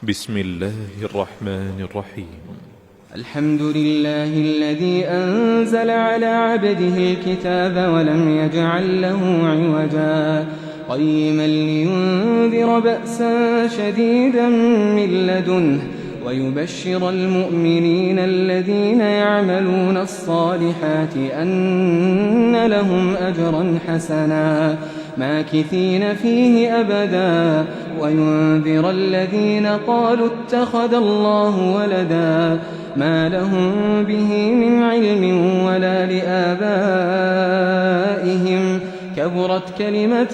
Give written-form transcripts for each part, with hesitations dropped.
بسم الله الرحمن الرحيم. الحمد لله الذي أنزل على عبده الكتاب ولم يجعل له عوجا قيما لينذر بأسا شديدا من لدنه ويبشر المؤمنين الذين يعملون الصالحات أن لهم أجرا حسنا ماكثين فيه أبدا وينذر الذين قالوا اتخذ الله ولدا ما لهم به من علم ولا لآبائهم كبرت كلمة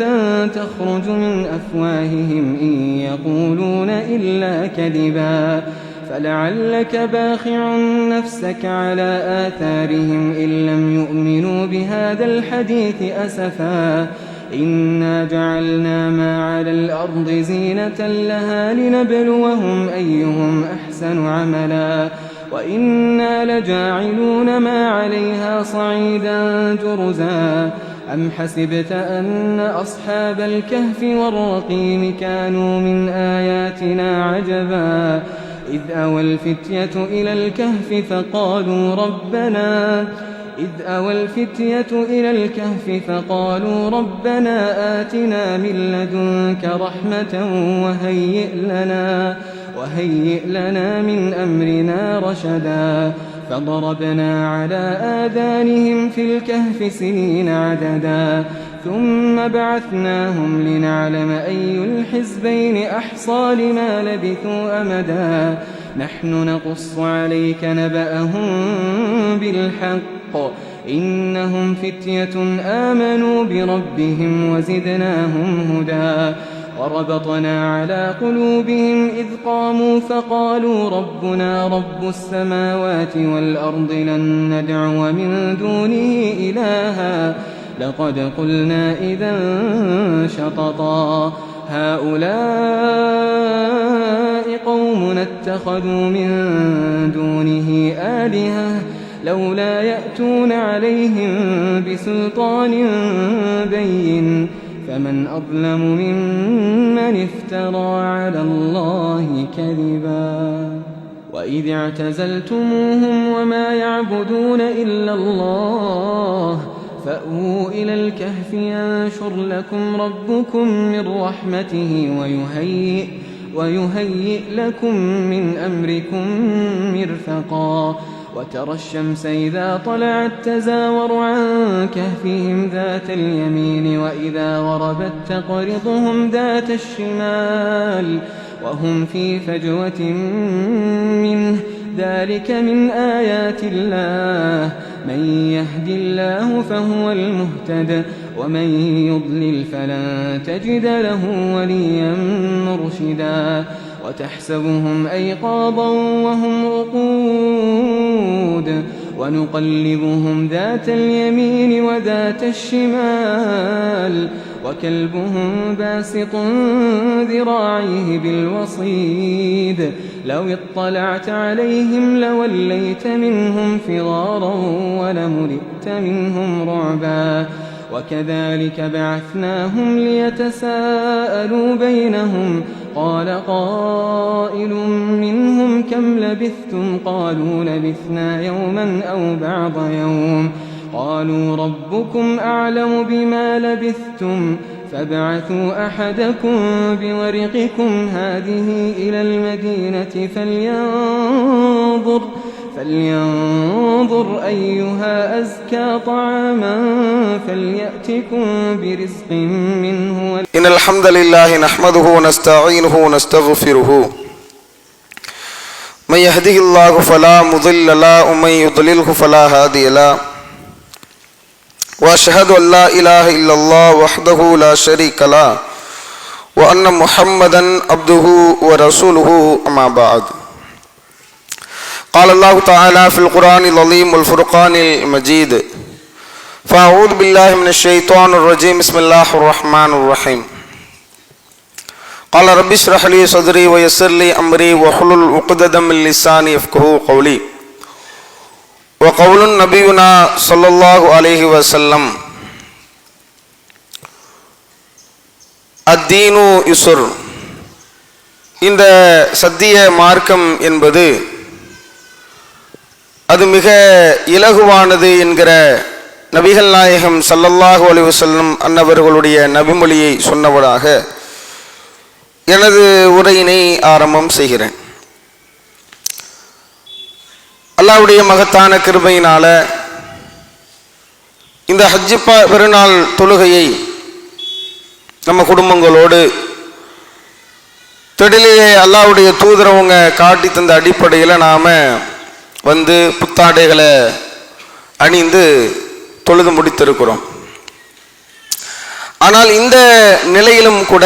تخرج من أفواههم إن يقولون إلا كذبا فلعلك باخع نفسك على آثارهم إن لم يؤمنوا بهذا الحديث أسفا إنا جعلنا ما على الأرض زينة لها لنبلوهم أيهم أحسن عملا وإنا لجاعلون ما عليها صعيدا جرزا أم حسبت أن أصحاب الكهف والرقيم كانوا من آياتنا عجبا إذ أوى الفتية إلى الكهف فقالوا ربنا آتنا من لدنك رحمة وهيئ لنا من أمرنا رشدا فضربنا على آذانهم في الكهف سنين عددا ثم بعثناهم لنعلم أي الحزبين أحصى لما لبثوا أمدا نحن نقص عليك نبأهم بالحق إنهم فتية آمنوا بربهم وزدناهم هدى وربطنا على قلوبهم إذ قاموا فقالوا ربنا رب السماوات والأرض لن ندعو من دونه إلها لقد قلنا إذا شططا هؤلاء قوم اتخذوا من دونه آلهة لولا يأتون عليهم بسلطان بين فمن أظلم ممن افترى على الله كذبا وإذ اعتزلتموهم وما يعبدون إلا الله فأووا إلى الكهف ينشر لكم ربكم من رحمته ويهيئ لكم من أمركم مرفقا وترى الشمس إذا طلعت تزاور عن كهفهم ذات اليمين وإذا غربت تقرضهم ذات الشمال وهم في فجوة منه ذلك من آيات الله من يهد الله فهو المهتد ومن يضلل فلن تجد له وليا مرشدا وتحسبهم أيقاظا وهم رقود ونقلبهم ذات اليمين وذات الشمال وكلبهم باسط ذراعيه بالوصيد لو اطلعت عليهم لوليت منهم فرارا ولملئت منهم رعبا وكذلك بعثناهم ليتساءلوا بينهم قال قائل منهم كم لبثتم قالوا لبثنا يوما أو بعض يوم قالوا ربكم أعلم بما لبثتم فابعثوا أحدكم بورقكم هذه إلى المدينة فلينظر أيها أزكى طعاما فليأتكم برزق منه إن الحمد لله نحمده ونستعينه ونستغفره من يهده الله فلا مضل له ومن يضلله فلا هادي له وأشهد أن لا إله إلا الله وحده لا شريك له وأن محمدا عبده ورسوله أما بعد قال الله تعالى في القرآن العظيم والفرقان المجيد فأعوذ بالله من الشيطان الرجيم بسم الله الرحمن الرحيم قال رب اشرح لي صدري ويسر لي أمري واحلل عقدة من لساني يفقهوا قولي وقول نبينا صلى الله عليه وسلم الدين يسر இந்த சத்திய மார்க்கம் என்பது அது மிக இலகுவானது என்கிற நபிகள் நாயகம் ஸல்லல்லாஹு அலைஹி வஸல்லம் அன்னவர்களுடைய நபிமொழியை சொன்னவராக எனது உரையினை ஆரம்பம் செய்கிறேன். அல்லாஹ்வுடைய மகத்தான கிருபையினால இந்த ஹஜ் பெருநாள் தொழுகையை நம்ம குடும்பங்களோடு திடலிலே அல்லாஹ்வுடைய தூதரவங்க காட்டி தந்த அடிப்படையில் நாம் வந்து புத்தாடைகளை அணிந்து தொழுது முடித்திருக்கிறோம். ஆனால் இந்த நிலையிலும் கூட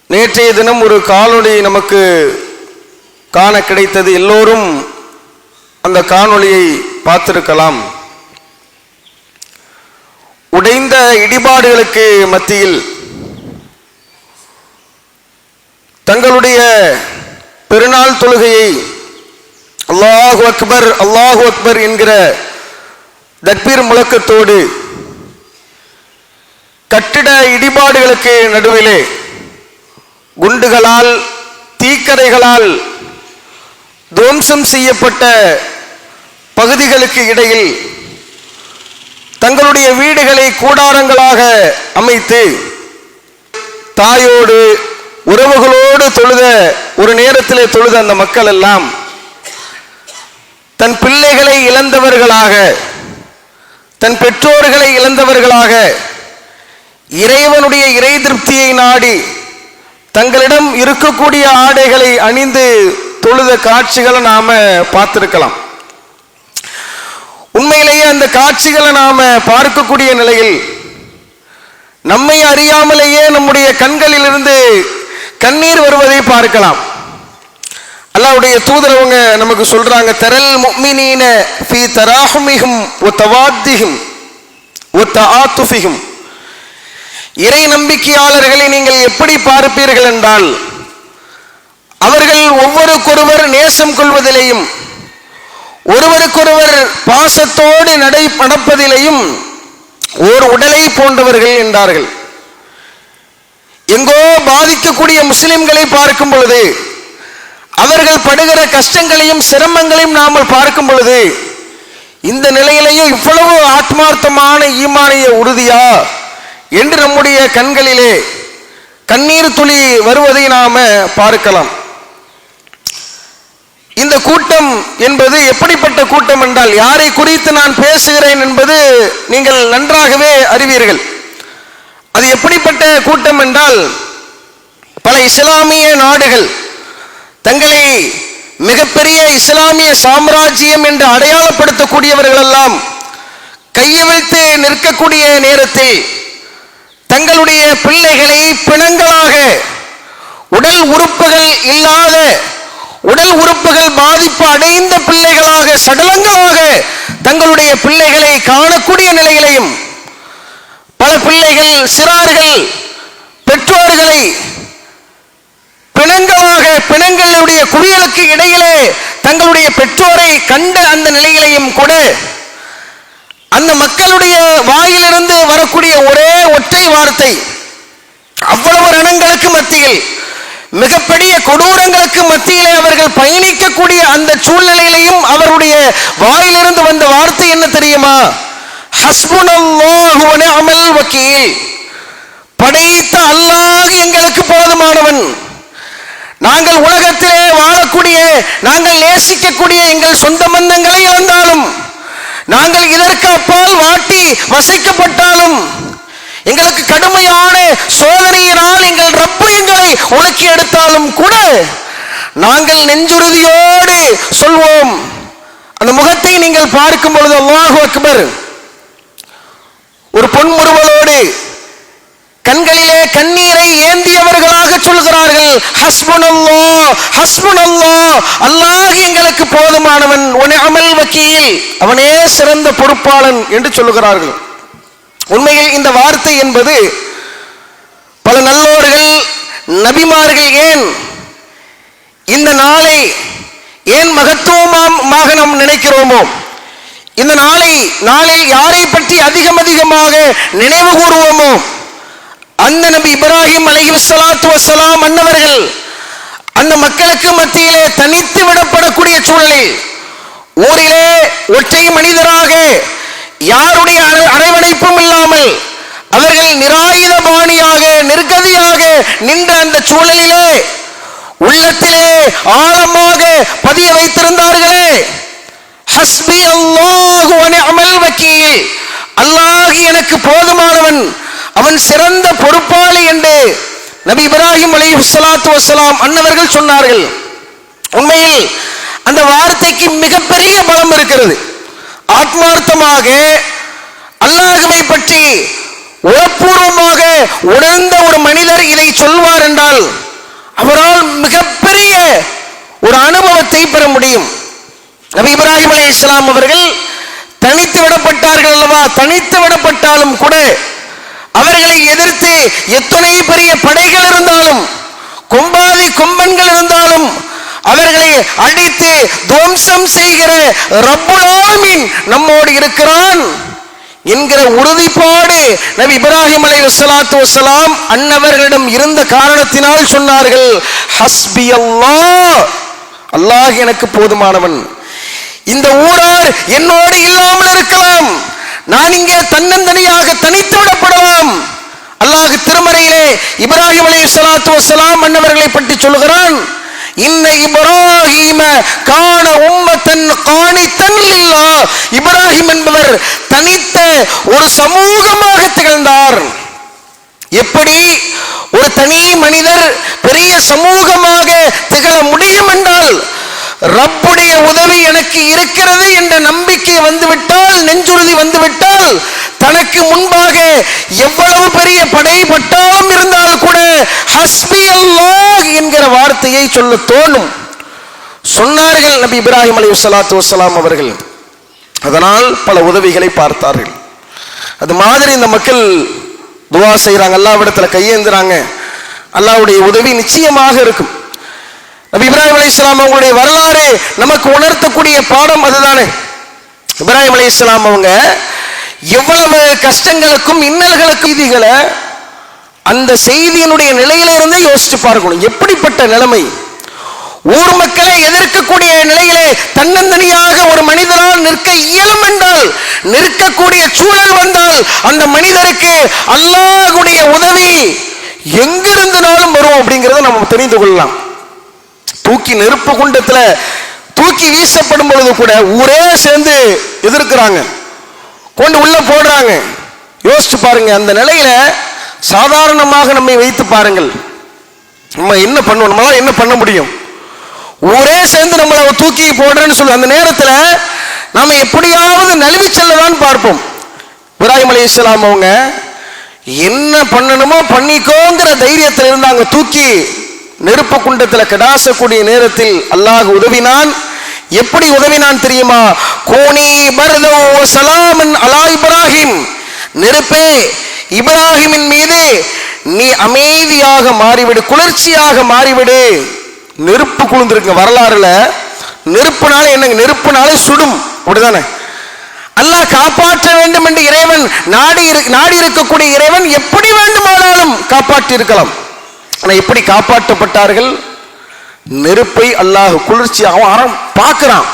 நேற்றைய தினம் ஒரு காணொளி நமக்கு காண கிடைத்தது. எல்லோரும் அந்த காணொளியை பார்த்திருக்கலாம். உடைந்த இடிபாடுகளுக்கு மத்தியில் தங்களுடைய பெருநாள் தொழுகையை அல்லாஹு அக்பர் அல்லாஹு அக்பர் என்கிற தக்பீர் முழக்கத்தோடு கட்டிட இடிபாடுகளுக்கு நடுவிலே குண்டுகளால் தீக்கரைகளால் துவம்சம் செய்யப்பட்ட பகுதிகளுக்கு இடையில் தங்களுடைய வீடுகளை கூடாரங்களாக அமைத்து தாயோடு உறவுகளோடு தொழுத ஒரு நேரத்திலே தொழுத அந்த மக்கள் எல்லாம் தன் பிள்ளைகளை இழந்தவர்களாக, தன் பெற்றோர்களை இழந்தவர்களாக, இறைவனுடைய இறை திருப்தியை நாடி தங்களிடம் இருக்கக்கூடிய ஆடைகளை அணிந்து தொழுத காட்சிகளை நாம பார்த்திருக்கலாம். உண்மையிலேயே அந்த காட்சிகளை நாம பார்க்கக்கூடிய நிலையில் நம்மை அறியாமலேயே நம்முடைய கண்களிலிருந்து கண்ணீர் வருவதை பார்க்கலாம். அல்லாஹ்வுடைய தூதரவங்க நமக்கு சொல்றாங்க, தரல் முஃமினீன ஃபீ தராஹுமிஹும் வ தவாத்திஹும் வ தஆத்துஃபிஹும். இறை நம்பிக்கையாளர்களை நீங்கள் எப்படி பார்ப்பீர்கள் என்றால், அவர்கள் ஒவ்வொருக்கொருவர் நேசம் கொள்வதிலேயும் ஒருவருக்கொருவர் பாசத்தோடு நடப்பதிலேயும் ஓர் உடலை போன்றவர்கள் என்றார்கள். எங்கோ பாதிக்கக்கூடிய முஸ்லிம்களை பார்க்கும் பொழுது, அவர்கள் படுகிற கஷ்டங்களையும் சிரமங்களையும் நாம் பார்க்கும் பொழுது, இந்த நிலையிலேயும் இவ்வளவு ஆத்மார்த்தமான ஈமானிய உறுதியா என்று நம்முடைய கண்களிலே கண்ணீர் துளி வருவதை நாம பார்க்கலாம். இந்த கூட்டம் என்பது எப்படிப்பட்ட கூட்டம் என்றால், யாரை குறித்து நான் பேசுகிறேன் என்பது நீங்கள் நன்றாகவே அறிவீர்கள். அது எப்படிப்பட்ட கூட்டம் என்றால், பல இஸ்லாமிய நாடுகள் தங்களை மிகப்பெரிய இஸ்லாமிய சாம்ராஜ்யம் என்று அடையாளப்படுத்தக்கூடியவர்கள் எல்லாம் கையவிழ்த்து நிற்கக்கூடிய நேரத்தில் தங்களுடைய பிள்ளைகளை பிணங்களாக, உடல் உறுப்புகள் இல்லாத, உடல் உறுப்புகள் பாதிப்பு அடைந்த பிள்ளைகளாக, சடலங்களாக தங்களுடைய பிள்ளைகளை காணக்கூடிய நிலையிலையும், பல பிள்ளைகள் சிறார்கள் பெற்றோர்களை பிணங்களாக, பிணங்களுடைய குவியலுக்கு இடையிலே தங்களுடைய பெற்றோரை கண்ட அந்த நிலையிலையும் கூட அந்த மக்களுடைய வாயிலிருந்து வரக்கூடிய ஒரே ஒற்றை வார்த்தை, அவ்வளவு ரணங்களுக்கு மத்தியில், மிகப்பெரிய கொடூரங்களுக்கு மத்தியிலே அவர்கள் பயணிக்கக்கூடிய அந்த சூழ்நிலையிலையும் அவருடைய வாயிலிருந்து வந்த வார்த்தை என்ன தெரியுமா? ஹஸ்புனல்லாஹு வ நிஅமல் வக்கீல். படைத்த அல்லாஹ் எங்களுக்கு போதுமானவன். நாங்கள் உலகத்திலே வாழக்கூடிய, நாங்கள் நேசிக்கக்கூடிய எங்கள் சொந்த பந்தங்களை இழந்தாலும், நாங்கள் இதற்கு அப்பால் வாட்டி வசைக்கப்பட்டாலும், எங்களுக்கு கடுமையான சோதனையினால் எங்கள் ரப்பு எங்களை உலுக்கி எடுத்தாலும் கூட நாங்கள் நெஞ்சுறுதியோடு சொல்வோம். அந்த முகத்தை நீங்கள் பார்க்கும் பொழுது அல்லாஹு அக்பர், ஒரு பொன்முறுவலோடு கண்களிலே கண்ணீரை ஏந்தியவர்களாக சொல்கிறார்கள், ஹஸ்புனல்லாஹ் ஹஸ்புனல்லாஹ், அல்லாஹ் எங்களுக்கு போதுமானவன், வ நிஅமல் வக்கீல், அவனே சிறந்த பொறுப்பாளன் என்று சொல்லுகிறார்கள். உண்மையில் இந்த வார்த்தை என்பது பல நல்லோர்கள், நபிமார்கள் ஏன் இந்த நாளை ஏன் மகத்துவமாக நாம் நினைக்கிறோமோ, இந்த நாளில் யாரை பற்றி அதிகமாக நினைவு கூறுவோமோ அந்த நபி இப்ராஹிம் அலைஹிஸ்ஸலாத்து வஸ்ஸலாம் அன்னவர்கள் அந்த மக்களுக்கு மத்தியிலே தனித்து விடப்படக்கூடிய சூழலில் ஊரிலே ஒற்றை மனிதராக யாருடைய அரவணைப்பும் இல்லாமல் அவர்கள் நிராயுதபாணியாக நிர்கதியாக நின்ற அந்த சூழலிலே உள்ளத்திலே ஆழமாக பதிய வைத்திருந்தார்களே, ஹஸ்பி அல்லாஹு வ நிஅமல் வக்கீல், அல்லாஹ் எனக்கு போதுமானவன், அவன் சிறந்த பொறுப்பாளி என்று நபி இப்ராஹிம் அலைஹிஸ்ஸலாத்து வஸ்ஸலாம் அன்னவர்கள் சொன்னார்கள். உண்மையில் அந்த வார்த்தைக்கு மிகப்பெரிய பலம் இருக்கிறது. ஆத்மார்த்தமாக அல்லாஹ்வை பற்றி உளப்பூர்வமாக உணர்ந்த ஒரு மனிதர் இதை சொல்வார் என்றால் அவரால் மிகப்பெரிய ஒரு அனுபவத்தை பெற முடியும். நபி இப்ராஹிம் அலைஹிஸ்ஸலாம் அவர்கள் தனித்து விடப்பட்டார்கள் அல்லவா? தனித்து விடப்பட்டாலும் கூட அவர்களை எதிர்த்து எத்தனை பெரிய படைகள் இருந்தாலும், கொம்பாதி கொம்பன்கள் இருந்தாலும் அவர்களை அடித்து துவம்சம் செய்கிற ரப்புல் ஆலமீன் நம்மோடு இருக்கிறான் என்கிற உறுதிப்பாடு நபி இப்ராஹிம் அலைஹிஸ்ஸலாத்து வஸ்ஸலாம் அன்னவர்களிடம் இருந்த காரணத்தினால் சொன்னார்கள், ஹஸ்பி அல்லாஹ், அல்லாஹ் எனக்கு போதுமானவன். இந்த ஊரார் என்னோடு இல்லாமல் இருக்கலாம், நான் இங்கே தன்னந்தனியாக தனித்து விடப்படலாம். அல்லாஹ் திருமறையிலே இப்ராஹிம் அலைஹிஸ்ஸலாத்து வஸ்ஸலாம் அன்னவர்களை பற்றி சொல்கிறான், இன்ன இப்ராஹீம கான உம்மத்தன் கானித்தன் லில்லாஹ், இப்ராஹிம் என்பவர் தனித்த ஒரு சமூகமாக திகழ்ந்தார். எப்படி ஒரு தனி மனிதர் பெரிய சமூகமாக திகழ முடியும் என்றால், ரப்புடைய உதவி எனக்கு இருக்கிறது என்ற நம்பிக்கை வந்துவிட்டால், நெஞ்சுறுதி வந்துவிட்டால், தனக்கு முன்பாக எவ்வளவு பெரிய படை பட்டாலும் இருந்தால் கூட ஹஸ்பி அல்லாஹ் என்கிற வார்த்தையை சொல்ல தோணும். சொன்னார்கள் நபி இப்ராஹிம் அலைஹிஸ்ஸலாத்து வஸ்ஸலாம் அவர்கள். அதனால் பல உதவிகளை பார்த்தார்கள். அது மாதிரி இந்த மக்கள் துவா செய்கிறாங்க, அல்லாஹ்விடத்தில் கையேந்துறாங்க, அல்லாஹ்வுடைய உதவி நிச்சயமாக இருக்கும். நபி இப்ராஹிம் அலைஹிஸ்ஸலாம் அவங்களுடைய வரலாறு நமக்கு உணர்த்தக்கூடிய பாடம் அதுதானே. இப்ராஹிம் அலைஹிஸ்ஸலாம் அவங்க எவ்வளவு கஷ்டங்களுக்கும் இன்னல்களுக்கும் செய்திகளை அந்த செய்தியினுடைய நிலையிலிருந்து யோசிச்சு பார்க்கணும். எப்படிப்பட்ட நிலைமை, ஊர் மக்களை எதிர்க்கக்கூடிய நிலையிலே தன்னந்தனியாக ஒரு மனிதனால் நிற்க இயலும் என்றால், நிற்கக்கூடிய சூழல் வந்தால் அந்த மனிதருக்கு அல்லாஹ்வுடைய உதவி எங்கிருந்தாலும் வரும் அப்படிங்கிறத நம்ம தெரிந்து கொள்ளலாம். தூக்கி நெருப்பு குண்டத்துல தூக்கி வீசப்படும் பொழுது கூட ஊரே சேர்ந்து எதிர்க்கிறாங்க, கொண்டு உள்ள போடுறாங்க. யோசிச்சு பாருங்க, அந்த நிலையில சாதாரணமாக நம்மை வைத்து பாருங்கள், நம்ம என்ன பண்ணுவோம், நம்மளால என்ன பண்ண முடியும்? ஊரே சேர்ந்து நம்மளை தூக்கி போடுறேன்னு சொல்லி அந்த நேரத்தில் நாம எப்படியாவது நழுவி செல்லதான் பார்ப்போம். இப்ராஹிம் அலைஹிஸ்ஸலாம் அவங்க என்ன பண்ணணுமோ பண்ணிக்கோங்கிற தைரியத்தில் இருந்தாங்க. தூக்கி நெருப்பு குண்டத்தில் கடாசக்கூடிய நேரத்தில் அல்லாஹ் உதவினான். எப்படி உதவினான் தெரியுமா? கோனி பர்தோ சலாமன் அலா இப்ராஹிம், நெருப்பே இப்ராஹிமின் மீது நீ அமைதியாக மாறிவிடு, குளிர்ச்சியாக மாறிவிடு. நெருப்பு குளிர்ந்திருக்க வரலாறுல நெருப்புனால என்னங்க, நெருப்புனால சுடும், அப்படிதானே? அல்லாஹ் காப்பாற்ற வேண்டும் என்று இறைவன் நாடி இருக்கக்கூடிய இறைவன் எப்படி வேண்டுமானாலும் காப்பாற்றி இருக்கலாம். ஆனால் எப்படி காப்பாற்றப்பட்டார்கள்? நெருப்பை அல்லாஹ் குளிர்ச்சியாக பார்க்கிறான்.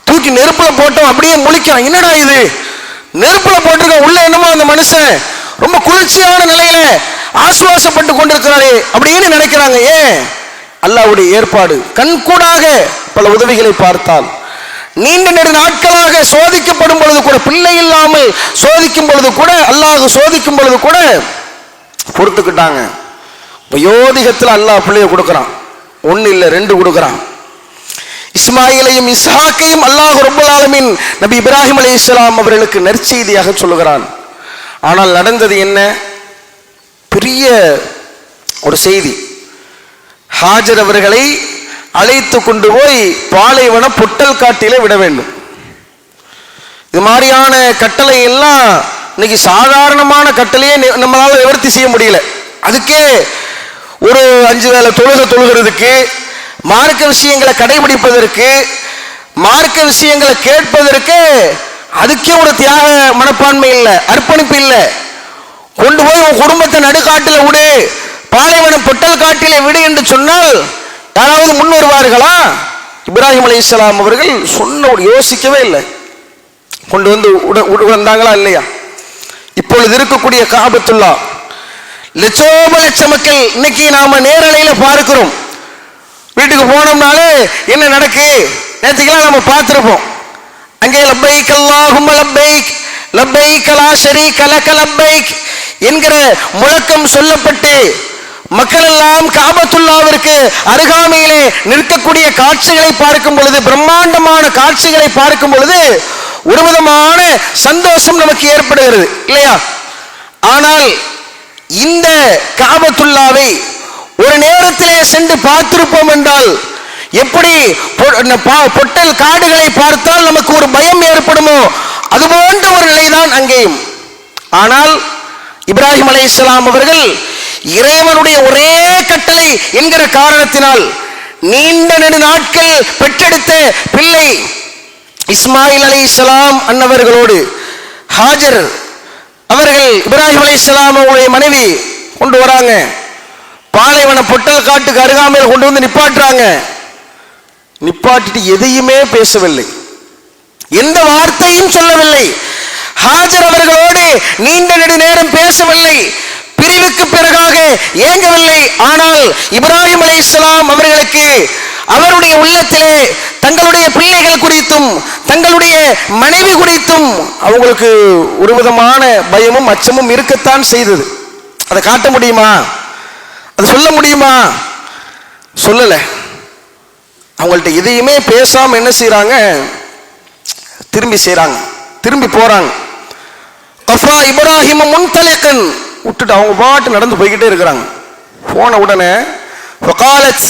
தூக்கி நெருப்புல போட்டோம், அப்படியே முழிக்கிறான், என்னடா இது நெருப்புல போட்டிருக்க, உள்ள என்னமோ அந்த மனுஷன் ரொம்ப குளிர்ச்சியான நிலையில ஆசுவாசப்பட்டு கொண்டிருக்கிறாரே அப்படின்னு நினைக்கிறாங்க. ஏன்? அல்லாஹ்வுடைய ஏற்பாடு. கண்கூடாக பல உதவிகளை பார்த்தால், நீண்ட நெடு நாட்களாக சோதிக்கப்படும் பொழுது கூட, பிள்ளை இல்லாமல் சோதிக்கும் பொழுது கூட, அல்லாஹ் சோதிக்கும் பொழுது கூட பொறுத்துக்கிட்டாங்க. வயோதிகத்தில் அல்லாஹ் பிள்ளைய கொடுக்கிறான், ஒன்னு இல்ல ரெண்டு கொடுக்கிறான். இஸ்மாயிலையும் இஸ்ஹாக்கையும் அல்லாஹ் ரப்பல் ஆலமீன் நபி இப்ராஹிம் அலைஹிஸ்ஸலாம் அவர்களுக்கு நற்செய்தியாக சொல்லுகிறான். ஆனால் நடந்தது என்ன? பெரிய ஒரு செய்தி. ஹாஜர் அவர்களை அழைத்து கொண்டு போய் பாலைவன பொட்டல் காட்டிலே விட வேண்டும். இது மாதிரியான கட்டளை எல்லாம் இன்னைக்கு சாதாரணமான கட்டளையே நம்மளால நிவர்த்தி செய்ய முடியல. அதுக்கே ஒரு 5 வேளை தொழுகிறதுக்கு, மார்க்க விஷயங்களை கடைபிடிப்பதற்கு, மார்க்க விஷயங்களை கேட்பதற்கு அதுக்கே ஒரு தியாக மனப்பான்மை இல்லை, அர்ப்பணிப்பு இல்லை. கொண்டு போய் உன் குடும்பத்தை நடுக்காட்டில் விடு, பாலைவனம் பொட்டல் காட்டிலே விடு என்று சொன்னால் யாராவது முன் வருவார்களா? இப்ராஹிம் அலைஹிஸ்ஸலாம் அவர்கள் சொன்ன யோசிக்கவே இல்லை, கொண்டு வந்து வந்தாங்களா இல்லையா? இப்பொழுது இருக்கக்கூடிய காபத்துல்லா லட்சோப லட்ச மக்கள் இன்னைக்கு நாம நேரலையில பார்க்கிறோம். வீட்டுக்கு போனோம்னாலே என்ன நடக்கு நேற்றுக்கெல்லாம் நம்ம பார்த்திருப்போம். அங்கே லப்பைக் அல்லாஹும்ம லப்பைக் லப்பைக் லா ஷரீக லக லப்பைக் என்கிற முழக்கம் சொல்லப்பட்டு மக்கள் எல்லாம் காபத்துல்லாவிற்கு அருகாமையிலே நிற்கக்கூடிய காட்சிகளை பார்க்கும் பொழுது, பிரம்மாண்டமான காட்சிகளை பார்க்கும் பொழுது ஒரு விதமான சந்தோஷம் நமக்கு ஏற்படுகிறது இல்லையா? ஆனால் இந்த காபத்துல்லாவை ஒரு நேரத்திலே சென்று பார்த்திருப்போம் என்றால் எப்படி பொட்டல் காடுகளை பார்த்தால் நமக்கு ஒரு பயம் ஏற்படுமோ அதுபோன்ற ஒரு நிலைதான் அங்கேயும். ஆனால் இப்ராஹிம் அலைஹிஸ்ஸலாம் அவர்கள் இறைவனுடைய ஒரே கட்டளை என்கிற காரணத்தினால் நீண்ட நெடு நாட்கள் பெற்றெடுத்த பிள்ளை இஸ்மாயில் அலைஹிஸ்ஸலாம் அன்னவர்களோடு ஹாஜர் அவர்கள் இப்ராஹிம் அலைஹிஸ்ஸலாம் அவருடைய மனைவி கொண்டு வராங்க. பாலைவன பொட்டல் காட்டுக்கு அருகாமையில் கொண்டு வந்து நிப்பாட்டுறாங்க. நிப்பாட்டிட்டு எதையுமே பேசவில்லை, எந்த வார்த்தையும் சொல்லவில்லை. ஹாஜர் அவர்களோடு நீண்ட நெடு நேரம் பேசவில்லை, பிரிவுக்கு பிறகாக ஏங்கவில்லை. ஆனால் இப்ராஹிம் அலைஹிஸ்ஸலாம் அவர்களுக்கு அவருடைய உள்ளத்திலே தங்களுடைய பிள்ளைகள் குறித்தும் தங்களுடைய மனைவி குறித்தும் அவங்களுக்கு ஒரு விதமான பயமும் அச்சமும் இருக்கத்தான் செய்தது. அதை காட்ட முடியுமா? அதை சொல்ல முடியுமா? சொல்லல. அவங்கள்ட்ட எதையுமே பேசாம என்ன செய்யறாங்க? திரும்பி செய்யறாங்க, திரும்பி போறாங்க. கஃபா இப்ராஹிம் முன்தலிகன் விட்டுட்டு அவங்க பாட்டு நடந்து போய்கிட்டே இருக்கிறாங்க. போன உடனே ஃபகாலத்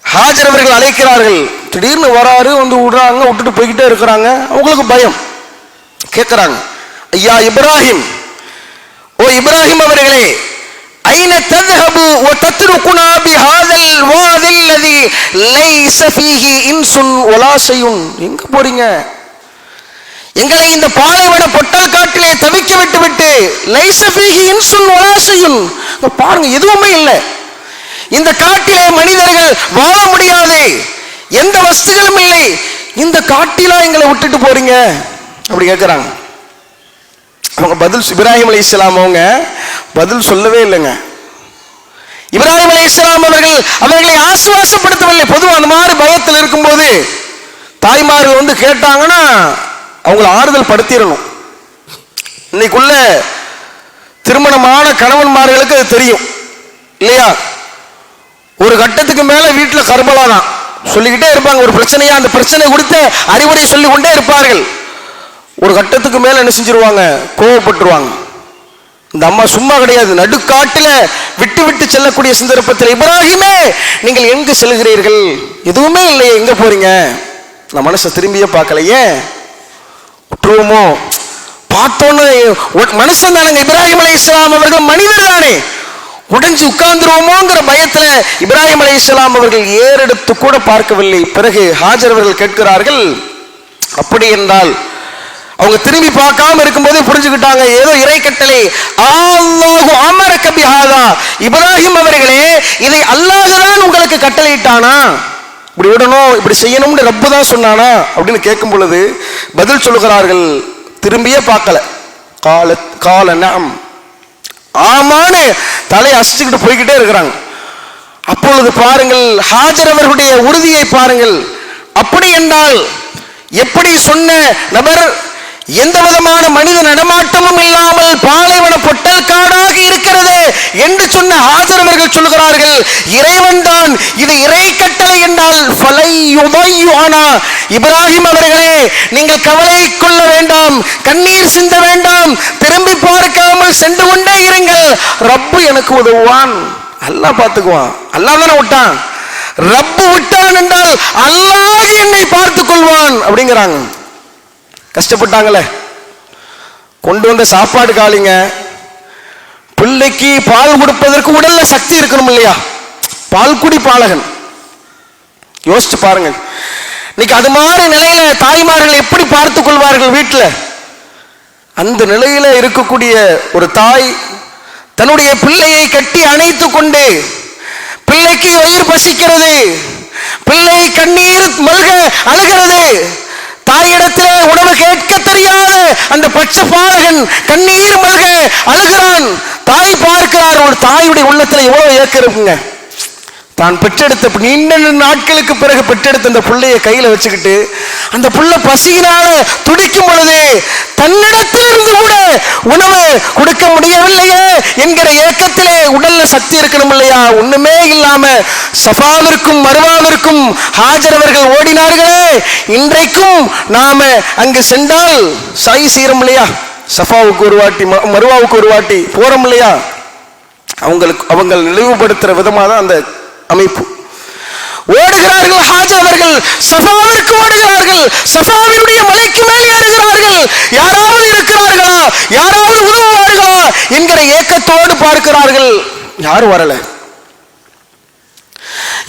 ஹாஜர் அவர்கள் அழைக்கிறார்கள். திடீர்னு வராரு, வந்து விடுறாங்க, விட்டுட்டு போய்கிட்டே இருக்கிறாங்க. அவங்களுக்கு பயம். கேட்கிறாங்க, ஐயா இப்ராஹிம், ஓ இப்ராஹிம் அவர்களே, ஐன தذهبு وتتركنا بهذا الوادي الذي ليس فيه انس ولا شيء. எங்க போறீங்க? எங்களை இந்த பாலைவன பொட்டல் காட்டிலே தவிக்க விட்டு விட்டு லைஸ ஃபீஹி இன்சுன் வலா ஷையுன், பாருங்க எதுவுமே இல்லை, இந்த காட்டிலே மனிதர்கள் வாழ முடியாது, எந்த வஸ்துகளும் இல்லை, இந்த காட்டிலா எங்களை விட்டுட்டு போறீங்க அப்படி கேட்கிறாங்க. அவங்க பதில், இப்ராஹிம் அலைஹிஸ்ஸலாம் அவங்க பதில் சொல்லவே இல்லைங்க. இப்ராஹிம் அலைஹிஸ்ஸலாம் அவர்களை ஆசுவாசப்படுத்தவில்லை. பொதுவாக அந்த மாதிரி பயத்தில் இருக்கும்போது தாய்மார்கள் வந்து கேட்டாங்கன்னா அவங்களை ஆறுதல் படுத்திடணும். இன்னைக்குள்ள திருமணமான கணவன்மார்களுக்கு அது தெரியும் இல்லையா? ஒரு கட்டத்துக்கு மேல வீட்டுல கர்பலா தான் சொல்லிக்கிட்டே இருப்பாங்க. ஒரு பிரச்சனையா அந்த பிரச்சனை குறித்த அறிவுரை சொல்லி கொண்டே இருப்பார்கள். ஒரு கட்டத்துக்கு மேல என்ன செஞ்சிருவாங்க? கோவப்பட்டுருவாங்க. இந்த அம்மா சும்மா கிடையாது, நடுக்காட்டில விட்டு விட்டு செல்லக்கூடிய சந்தர்ப்பத்தில் இப்ராஹிமே நீங்கள் எங்கு செல்கிறீர்கள்? எதுவுமே இல்லையே, எங்க போறீங்க? நான் மனசை திரும்பியே பார்க்கலையே, விட்டுருவோமோ? பார்த்தோன்னு மனுஷன் தானங்க இப்ராஹிம் அலைஹிஸ்ஸலாம் அவர்கள், மனிதர் தானே, உடைஞ்சு உட்கார்ந்துருவோமோங்கிற பயத்துல இப்ராஹிம் அலைஹிஸ்ஸலாம் அவர்கள் ஏறெடுத்து கூட பார்க்கவில்லை. பிறகு ஹாஜர் அவர்கள் கேட்கிறார்கள், அப்படி என்றால் அவங்க திரும்பி பார்க்காம இருக்கும்போது புரிஞ்சுக்கிட்டாங்க ஏதோ இறை கட்டளை. அல்லாஹு அமரக பிஹாதா, இப்ராஹிம் அவர்களே இதை அல்லாஹ் தான் உங்களுக்கு கட்டளையிட்டானா? இப்படி விடணும், இப்படி செய்யணும்னு ரப்பு தான் சொன்னானா அப்படின்னு கேட்கும் பொழுது பதில் சொல்லுகிறார்கள், திரும்பியே பார்க்கல. கால நஅம், ஆமான்னு தலையை அசைச்சுக்கிட்டு போய்கிட்டே இருக்கிறாங்க. அப்பொழுது பாருங்கள் ஹாஜர் அவர்களுடைய உறுதியை பாருங்கள். அப்படி என்றால் எப்படி சொன்ன நபர் எந்த விதமான மனித நடமாட்டமும் இல்லாமல் பாலைவன பொட்டல் காடாக இருக்கிறது என்று சொன்ன ஹாஜர் அவர்கள் சொல்கிறார்கள், இறைவன் தான் இது இறை கட்டளை என்றால் இப்ராஹிம் அவர்களே நீங்கள் கவலை கொள்ள வேண்டாம், கண்ணீர் சிந்த வேண்டாம், திரும்பி பார்க்காமல் சென்று கொண்டே இருங்கள், ரப்பு எனக்கு உதவுவான், அல்லாஹ் பார்த்துக்குவான். அல்லாஹ் தானே விட்டான், ரப்பு விட்டான் என்றால் அல்லாஹ் என்னை பார்த்துக் கொள்வான் அப்படிங்கிறாங்க. கஷ்டப்பட்டாங்களே, கொண்டு வந்த சாப்பாடு காலிங்க, பிள்ளைக்கு பால் கொடுப்பதற்கு உடல்ல சக்தி இருக்கணும் இல்லையா? பால்குடி பாலகன், யோசிச்சு பாருங்க. இன்னைக்கு அது மாதிரி நிலையில தாய்மார்கள் எப்படி பார்த்துக் கொள்வார்கள் வீட்டுல? அந்த நிலையில இருக்கக்கூடிய ஒரு தாய் தன்னுடைய பிள்ளையை கட்டி அணைத்து கொண்டு, பிள்ளைக்கு வயிறு பசிக்கிறது, பிள்ளை கண்ணீர் மல்க அழுகிறது, தாயிடத்திலே உணவு கேட்க தெரியாத அந்த பச்சை பாலகன் கண்ணீர் மல்க அழுகிறான். தாய் பார்க்கிறார். ஒரு தாயுடைய உள்ளத்துல எவ்வளவு ஏக்கம் இருக்குங்க. தான் பெற்றெடுத்த நீண்ட நாட்களுக்கு பிறகு பெற்றெடுத்த அந்த பிள்ளைய கையில வச்சுக்கிட்டு அந்த புள்ள பசியினால துடிக்கும் பொழுது தன்னிடத்திலிருந்து கூட உணவு கொடுக்க முடியவில்லையே என்கிற ஏக்கத்திலே உடல்ல சக்தி இருக்கணும் இல்லையா? ஒண்ணுமே இல்லாம சஃபாவிற்கும் மருவாவிற்கும் ஹாஜர் அவர்கள் ஓடினார்களே. இன்றைக்கும் நாம அங்கு சென்றால் சாய் சீரம் இல்லையா? சஃபாவுக்கு ஒரு வாட்டி மருவாவுக்கு ஒரு வாட்டி போறோம் இல்லையா? அவங்க நினைவுபடுத்துற விதமாக தான் அந்த அமைப்பு. ஓடுகிறார்கள் ஹாஜர் அவர்கள், சஃபாவிற்கு ஓடுகிறார்கள், சஃபாவினுடைய மலைக்கு மேல் ஏறுகிறார்கள். யாராவது இருக்கிறார்களா, யாராவது உதவுவார்களா என்கிற ஏக்கத்தோடு பார்க்கிறார்கள். யாரும் வரல.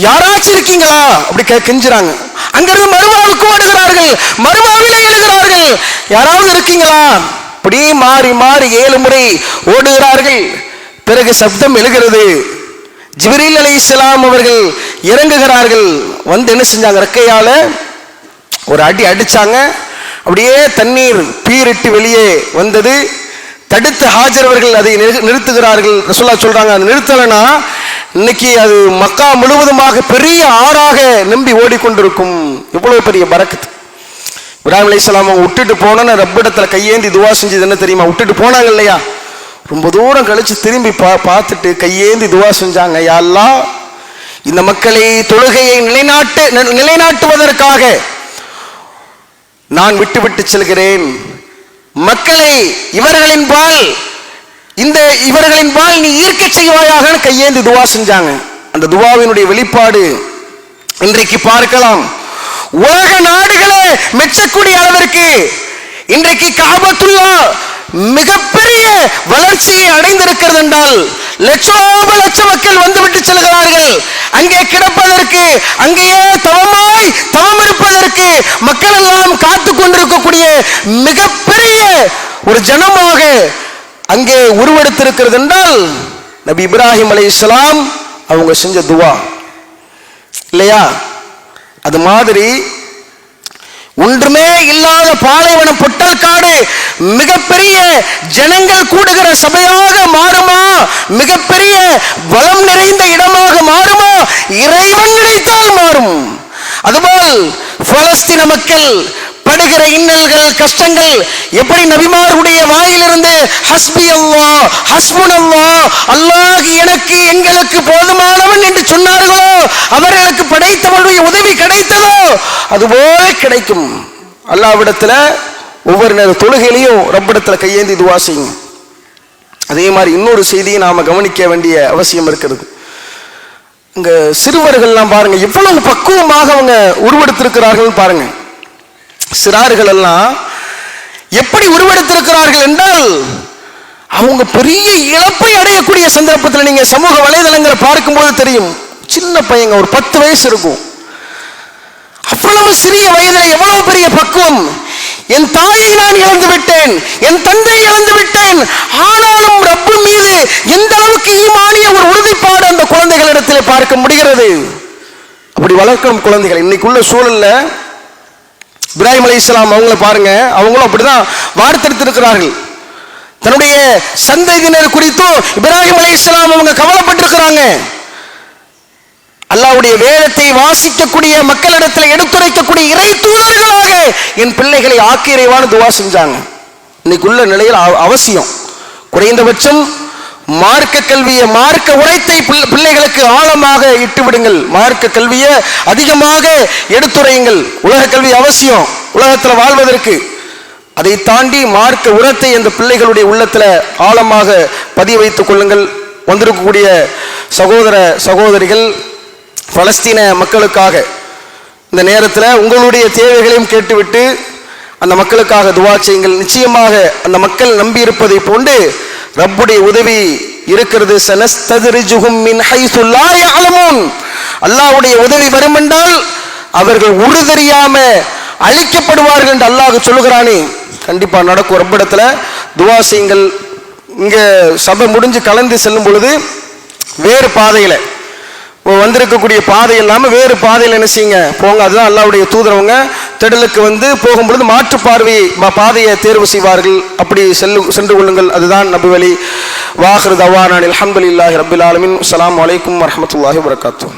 யாராச்சும் இருக்கீங்களா அப்படி கெஞ்சுறாங்க. அங்கிருந்து மருவாவுக்கு ஓடுகிறார்கள், மருவாவிலே எழுகிறார்கள். யாராவது இருக்கீங்களா? இப்படி மாறி மாறி 7 முறை ஓடுகிறார்கள். பிறகு சப்தம் எழுகிறது. ஜிப்ரீல் அலைஹிஸ்ஸலாம் அவர்கள் இறங்குகிறார்கள். வந்து என்ன செஞ்சாங்க? ரெக்கையால ஒரு அடி அடிச்சாங்க. அப்படியே தண்ணீர் பீரிட்டு வெளியே வந்தது. தடுத்து ஹாஜர் அவர்கள் அதை நிறுத்துகிறார்கள். ரசூலுல்லாஹ் சொல்றாங்க, அதை நிறுத்தலைன்னா இன்னைக்கு அது மக்கா முழுவதுமாக பெரிய ஆறாக நம்பி ஓடிக்கொண்டிருக்கும். இவ்வளவு பெரிய பரக்கத். இப்ராஹிம் அலைஹிஸ்ஸலாம் அவங்க விட்டுட்டு போனோன்னு ரப்பிடத்துல கையேந்தி துவா செஞ்சது என்ன தெரியுமா? விட்டுட்டு போனாங்க இல்லையா? ரொம்ப தூரம் கழிச்சு திரும்பி பார்த்துட்டு கையேந்தி துவா செஞ்சாங்க. யா அல்லாஹ், இந்த மக்களை தொழுகையை நிலைநாட்டுவதற்காக நான் விட்டு செல்கிறேன். மக்களை இவர்களின் பால் நீ ஈர்க்க செய்வாயாக கையேந்தி துவா செஞ்சாங்க. அந்த துவாவினுடைய வெளிப்பாடு இன்றைக்கு பார்க்கலாம். உலக நாடுகளே மெச்சக்கூடிய அளவிற்கு இன்றைக்கு காபத்துல்லா மிகப்பெரிய வளர்ச்சியை அடைந்திருக்கிறது என்றால் லட்சோப லட்ச மக்கள் வந்துவிட்டு செல்கிறார்கள். அங்கே கிடப்பதற்கு, அங்கேயே தவம் இருப்பதற்கு மக்கள் எல்லாம் காத்து கொண்டிருக்கக்கூடிய மிகப்பெரிய ஒரு ஜனமாக அங்கே உருவெடுத்திருக்கிறது என்றால் நபி இப்ராஹிம் அலைஹிஸ்ஸலாம் அவங்க செஞ்ச துவா இல்லையா? அது மாதிரி ஒன்றுமே இல்லாத பாலைவனம் பொட்டல் காடு மிகப்பெரிய ஜனங்கள் கூடுகிற சபையாக மாறுமா? மிகப்பெரிய வளம் நிறைந்த இடமாக மாறுமா? இறைவன் நினைத்தால் மாறும். அதுபோல் பலஸ்தீன மக்கள் படுகிற இன்னல்கள், கஷ்டங்கள் எப்படி நபிமாருடைய வாயிலிருந்து ஹஸ்பி அல்லாஹ், ஹஸ்புனல்லாஹ், அல்லாஹ் எனக்கு எங்களுக்கு போதுமானவன் என்று சொன்னார்களோ, அவர்களுக்கு படைத்தவனுடைய உதவி கிடைத்ததோ அதுபோல கிடைக்கும். அல்லாஹ்விடத்துல ஒவ்வொரு நேர தொழுகையிலையும் ரப்பிடத்துல கையேந்தி துவா செய்யும். அதே மாதிரி இன்னொரு செய்தியை நாம கவனிக்க வேண்டிய அவசியம் இருக்கிறது. இங்க சிறுவர்கள்லாம் பாருங்க எவ்வளவு பக்குவமாக அவங்க உருவெடுத்திருக்கிறார்கள் பாருங்க. சிறார்கள் எல்லாம் எப்படி உருவெடுத்திருக்கிறார்கள் என்றால் அவங்க பெரிய இழப்பை அடையக்கூடிய சந்தர்ப்பத்தில் நீங்க சமூக வலைதளங்களை பார்க்கும்போது தெரியும். சின்ன பையங்க ஒரு 10 வயசு இருக்கும். அவ்வளவு சிறிய வயதில் எவ்வளவு பெரிய பக்குவம். என் தாயை நான் இழந்து விட்டேன், என் தந்தையை இழந்து விட்டேன், ஆனாலும் ரப்பு மீது எந்த அளவுக்கு ஈமானிய ஒரு உறுதிப்பாடு அந்த குழந்தைகளிடத்தில் பார்க்க முடிகிறது. அப்படி வளர்க்கும் குழந்தைகள் இன்னைக்குள்ள சூழல்ல இப்ராஹிம் அலைஹிஸ்ஸலாம் அவங்கள பாருங்க, அவங்களும் அப்படிதான் வார்த்தெடுத்திருக்கிறார்கள். தன்னுடைய சந்ததியினர் குறித்தும் இப்ராஹிம் அலைஹிஸ்ஸலாம் அவங்க கவலைப்பட்டிருக்கிறாங்க. அல்லாஹ்வுடைய வேதத்தை வாசிக்கக்கூடிய மக்களிடத்தில் எடுத்துரைக்கக்கூடிய இறை தூதர்களாக என் பிள்ளைகளை ஆக்கிரைவான துவா செஞ்சாங்க. இன்னைக்குள்ள நிலையில் அவசியம் குறைந்தபட்சம் மார்க்க கல்வியை, மார்க்க உரைத்தை பிள்ளைகளுக்கு ஆழமாக இட்டு விடுங்கள். மார்க்க கல்வியை அதிகமாக எடுத்துரையுங்கள். உலக கல்வி அவசியம் உலகத்தில் வாழ்வதற்கு. அதை தாண்டி மார்க்க உரத்தை அந்த பிள்ளைகளுடைய உள்ளத்துல ஆழமாக பதிய வைத்துக் கொள்ளுங்கள். வந்திருக்கக்கூடிய சகோதர சகோதரிகள் பலஸ்தீன மக்களுக்காக இந்த நேரத்தில் உங்களுடைய தேவைகளையும் கேட்டுவிட்டு அந்த மக்களுக்காக துவா செய்யுங்கள். நிச்சயமாக அந்த மக்கள் நம்பி இருப்பதை போன்று ரப்புடைய உதவி இருக்கிறது. சனஸ்தத்ரிஜுஹும் மின் ஹைஸு லா யஅலமூன். அல்லாஹ்வுடைய உதவி வரும் என்றால் அவர்கள் உறுதறியாம அழிக்கப்படுவார்கள் என்று அல்லாஹ் சொல்லுகிறானே, கண்டிப்பா நடக்கும். ரப்பிடத்துல துவா செய்யுங்கள். இங்கே சபை முடிஞ்சு கலந்து செல்லும் பொழுது வேறு பாதையில் வந்திருக்கக்கூடிய பாதை இல்லாமல் வேறு பாதையில் என்ன செய்யுங்க போங்க. அதுதான் அல்லாஹ்வுடைய தூதரவங்க திடலுக்கு போகும்பொழுது மாற்று பாதையை தேர்வு செய்வார்கள். அப்படி சென்று கொள்ளுங்கள். அதுதான் நபி வழி. வாஹிரு தவானா அல்ஹம்துலில்லாஹி ரப்பில் ஆலமீன். அஸ்ஸலாமு அலைக்கும் வரஹ்மத்துல்லாஹி வபரகாத்துஹு.